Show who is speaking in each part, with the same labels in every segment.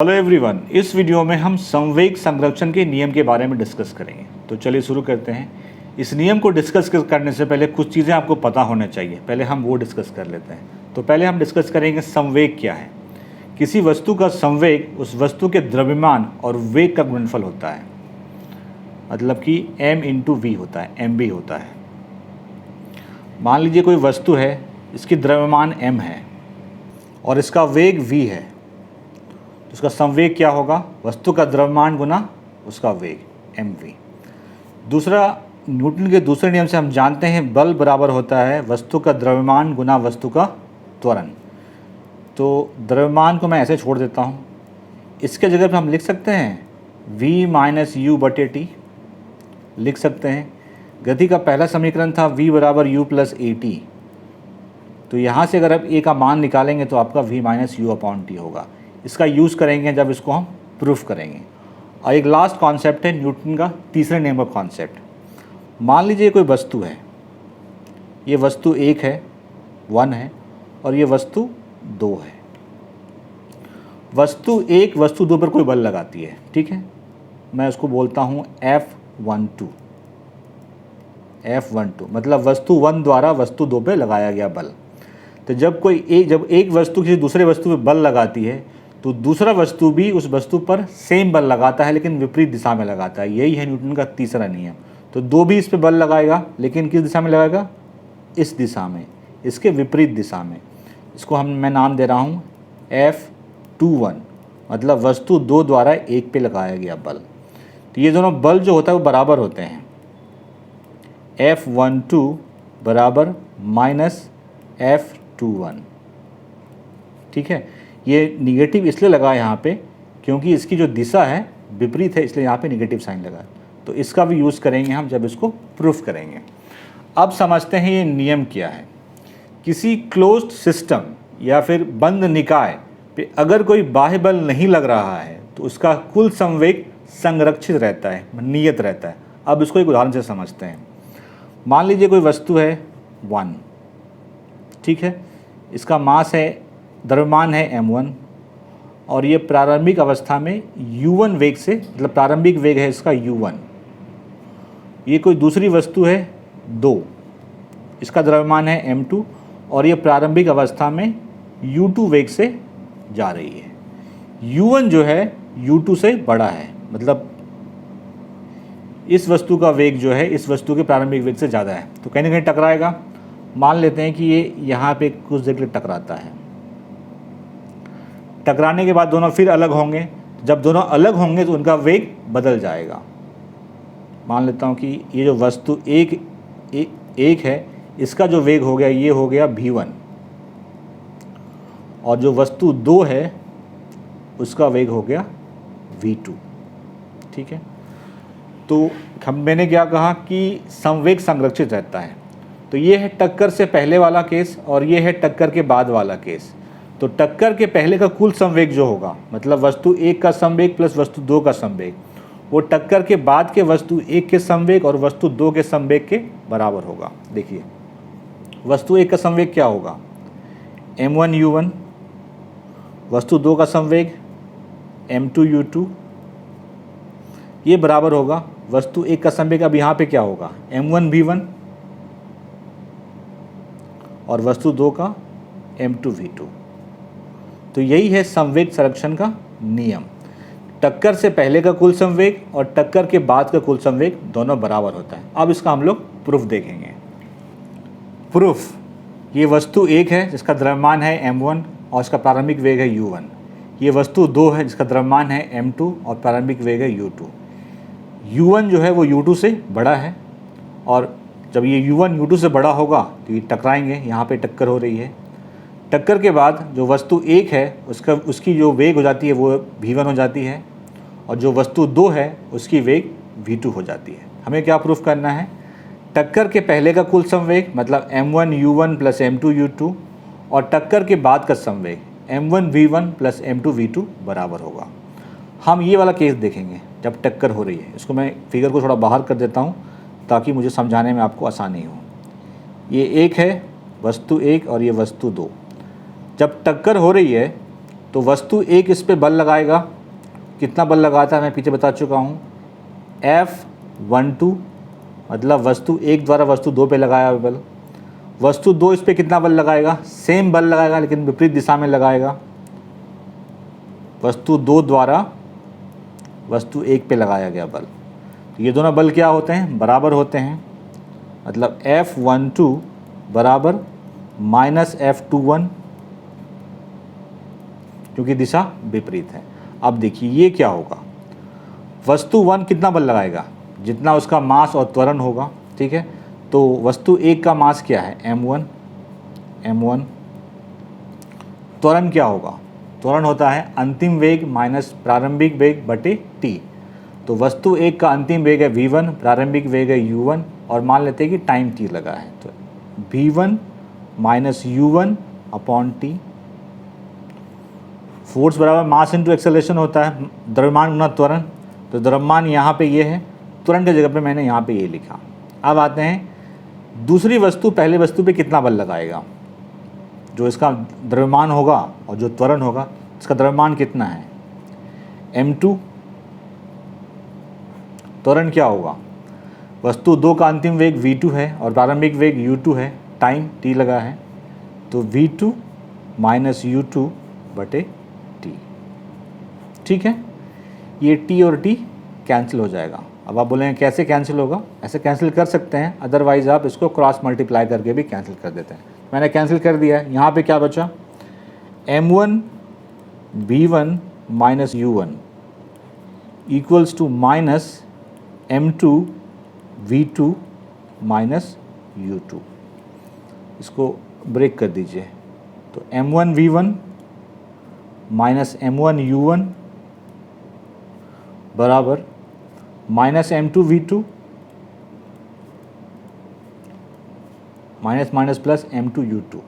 Speaker 1: Hello everyone, इस video में हम संवेग संरक्षण के नियम के बारे में डिस्कस करेंगे। तो चलिए शुरू करते हैं। इस नियम को डिस्कस करने से पहले कुछ चीज़ें आपको पता होना चाहिए, पहले हम वो डिस्कस कर लेते हैं। तो पहले हम डिस्कस करेंगे संवेग क्या है। किसी वस्तु का संवेग उस वस्तु के द्रव्यमान और वेग का गुणनफल होता है, मतलब कि m/v होता है, mv होता है। मान लीजिए कोई वस्तु है, इसकी द्रव्यमान m है और इसका वेग v है, तो उसका संवेग क्या होगा? वस्तु का द्रव्यमान गुना उसका वेग mv। दूसरा, न्यूटन के दूसरे नियम से हम जानते हैं बल बराबर होता है वस्तु का द्रव्यमान गुना वस्तु का त्वरण। तो द्रव्यमान को मैं ऐसे छोड़ देता हूँ, इसके जगह पर हम लिख सकते हैं v - u/t लिख सकते हैं। गति का पहला समीकरण था v = u + at। तो यहाँ से अगर आप a का मान निकालेंगे तो आपका v - u/t होगा। इसका यूज़ करेंगे जब इसको हम प्रूफ करेंगे। और एक लास्ट कॉन्सेप्ट है न्यूटन का तीसरे नियम का कॉन्सेप्ट। मान लीजिए कोई वस्तु है, ये वस्तु 1 है, 1 है, और ये वस्तु 2 है। वस्तु 1 वस्तु 2 पर कोई बल लगाती है, ठीक है। मैं उसको बोलता हूँ F12। F12 मतलब वस्तु 1 द्वारा वस्तु 2 पे लगाया गया बल। तो जब एक वस्तु किसी दूसरे वस्तु पे बल लगाती है तो दूसरा वस्तु भी उस वस्तु पर सेम बल लगाता है, लेकिन विपरीत दिशा में लगाता है। यही है न्यूटन का तीसरा नियम। तो 2 भी इस पे बल लगाएगा, लेकिन किस दिशा में लगाएगा? इस दिशा में, इसके विपरीत दिशा में। इसको मैं नाम दे रहा हूँ F21, मतलब वस्तु 2 द्वारा 1 पे लगाया गया बल। तो ये दोनों बल जो होता है वो बराबर होते हैं। F12 बराबर -F21, ठीक है। ये निगेटिव इसलिए लगा यहाँ पे क्योंकि इसकी जो दिशा है विपरीत है, इसलिए यहाँ पे निगेटिव साइन लगा। तो इसका भी यूज़ करेंगे हम जब इसको प्रूफ करेंगे। अब समझते हैं ये नियम क्या है। किसी क्लोज्ड सिस्टम या फिर बंद निकाय पे अगर कोई बाह्य बल नहीं लग रहा है तो उसका कुल संवेग संरक्षित रहता है, नियत रहता है। अब इसको एक उदाहरण से समझते हैं। मान लीजिए कोई वस्तु है 1, ठीक है। इसका मास है, द्रव्यमान है m1, और ये प्रारंभिक अवस्था में u1 वेग से, मतलब प्रारंभिक वेग है इसका u1। ये कोई दूसरी वस्तु है 2, इसका द्रव्यमान है m2, और ये प्रारंभिक अवस्था में u2 वेग से जा रही है। u1 जो है u2 से बड़ा है, मतलब इस वस्तु का वेग जो है इस वस्तु के प्रारंभिक वेग से ज़्यादा है। तो कहीं ना कहीं टकराएगा। मान लेते हैं कि ये यहाँ पे कुछ देर के लिए टकराता है। टकराने के बाद दोनों फिर अलग होंगे। जब दोनों अलग होंगे तो उनका वेग बदल जाएगा। मान लेता हूँ कि ये जो वस्तु एक है, इसका जो वेग हो गया ये हो गया v1, और जो वस्तु 2 है उसका वेग हो गया v2, ठीक है। तो मैंने क्या कहा कि संवेग संरक्षित रहता है। तो ये है टक्कर से पहले वाला केस और ये है टक्कर के बाद वाला केस। तो टक्कर के पहले का कुल संवेग जो होगा, मतलब वस्तु 1 का संवेग प्लस वस्तु 2 का संवेग, वो टक्कर के बाद के वस्तु 1 के संवेग और वस्तु 2 के संवेग के बराबर होगा। देखिए वस्तु 1 का संवेग क्या होगा? m1 u1, वस्तु 2 का संवेग m2 u2, ये बराबर होगा वस्तु 1 का संवेग। अब यहाँ पे क्या होगा? m1 v1 और वस्तु 2 का m2 v2। तो यही है संवेग संरक्षण का नियम। टक्कर से पहले का कुल संवेग और टक्कर के बाद का कुल संवेग दोनों बराबर होता है। अब इसका हम लोग प्रूफ देखेंगे। प्रूफ, ये वस्तु 1 है जिसका द्रव्यमान है m1 और इसका प्रारंभिक वेग है u1। ये वस्तु 2 है जिसका द्रव्यमान है m2 और प्रारंभिक वेग है u2। u1 जो है वो u2 से बड़ा है, और जब ये u1 u2 से बड़ा होगा तो ये टकराएंगे। यहाँ पे टक्कर हो रही है। टक्कर के बाद जो वस्तु 1 है उसकी जो वेग हो जाती है वो v1 हो जाती है, और जो वस्तु 2 है उसकी वेग v2 हो जाती है। हमें क्या प्रूफ करना है? टक्कर के पहले का कुल संवेग मतलब m1 u1 plus m2 u2, और टक्कर के बाद का संवेग m1 v1 plus m2 v2 बराबर होगा। हम ये वाला केस देखेंगे जब टक्कर हो रही है। इसको मैं फिगर को थोड़ा बाहर कर देता हूँ ताकि मुझे समझाने में आपको आसानी हो। ये 1 है वस्तु 1 और ये वस्तु 2। जब टक्कर हो रही है तो वस्तु एक इस पे बल लगाएगा, कितना बल लगाता है मैं पीछे बता चुका हूँ, F12, मतलब वस्तु एक द्वारा वस्तु दो पे लगाया बल। वस्तु दो इस पे कितना बल लगाएगा, सेम बल लगाएगा लेकिन विपरीत दिशा में लगाएगा। वस्तु दो द्वारा वस्तु एक पे लगाया गया बल, तो ये दोनों बल क्या होते हैं, बराबर होते हैं। मतलब F12 बराबर माइनस F21, क्योंकि दिशा विपरीत है। अब देखिए ये क्या होगा, वस्तु 1 कितना बल लगाएगा, जितना उसका मास और त्वरण होगा, ठीक है। तो वस्तु एक का मास क्या है, m1, त्वरण क्या होगा, त्वरण होता है अंतिम वेग माइनस प्रारंभिक वेग बटे t। तो वस्तु एक का अंतिम वेग है v1, प्रारंभिक वेग है u1, और मान लेते हैं कि टाइम t लगा है, तो v1 minus u1 upon t। Force बराबर मास इंटू एक्सेलरेशन होता है, द्रव्यमान गुना त्वरण। तो द्रव्यमान यहाँ पे ये है, त्वरण की जगह पे मैंने यहाँ पे ये लिखा। अब आते हैं दूसरी वस्तु पहले वस्तु पे कितना बल लगाएगा, जो इसका द्रव्यमान होगा और जो त्वरण होगा, इसका द्रव्यमान कितना है m2, त्वरण क्या होगा, वस्तु दो का अंतिम वेग v2 है और प्रारंभिक वेग u2 है, टाइम t लगा है, तो v2 माइनस u2 बटे t, ठीक है। ये t और t कैंसिल हो जाएगा। अब आप बोलेंगे कैसे कैंसिल होगा, ऐसे कैंसिल कर सकते हैं, अदरवाइज़ आप इसको क्रॉस मल्टीप्लाई करके भी कैंसिल कर देते हैं। मैंने कैंसिल कर दिया है। यहाँ पे क्या बचा, m1 v1 minus u1 equals to minus m2 v2 minus u2। इसको ब्रेक कर दीजिए, तो m1 v1 minus m1 u1 बराबर minus m2 v2 minus minus plus m2 u2,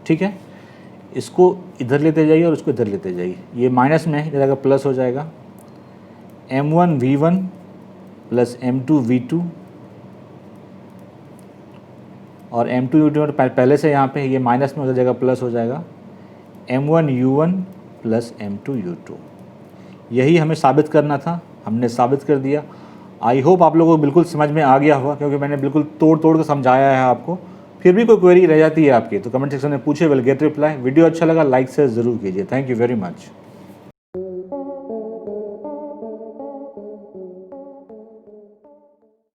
Speaker 1: ठीक है। इसको इधर लेते जाइए और इसको इधर लेते जाइए, ये माइनस में है, इधर जाकर प्लस हो जाएगा। m1 v1 plus m2 v2, और m2 u2 पहले से यहाँ पे ये माइनस में, उधर जगह प्लस हो जाएगा। m1 u1 plus m2 u2, यही हमें साबित करना था, हमने साबित कर दिया। आई होप आप लोगों को बिल्कुल समझ में आ गया होगा, क्योंकि मैंने बिल्कुल तोड़ तोड़ कर समझाया है आपको। फिर भी कोई क्वेरी रह जाती है आपकी तो कमेंट सेक्शन में पूछे, विल गेट रिप्लाई। वीडियो अच्छा लगा लाइक से ज़रूर कीजिए। Thank you very much.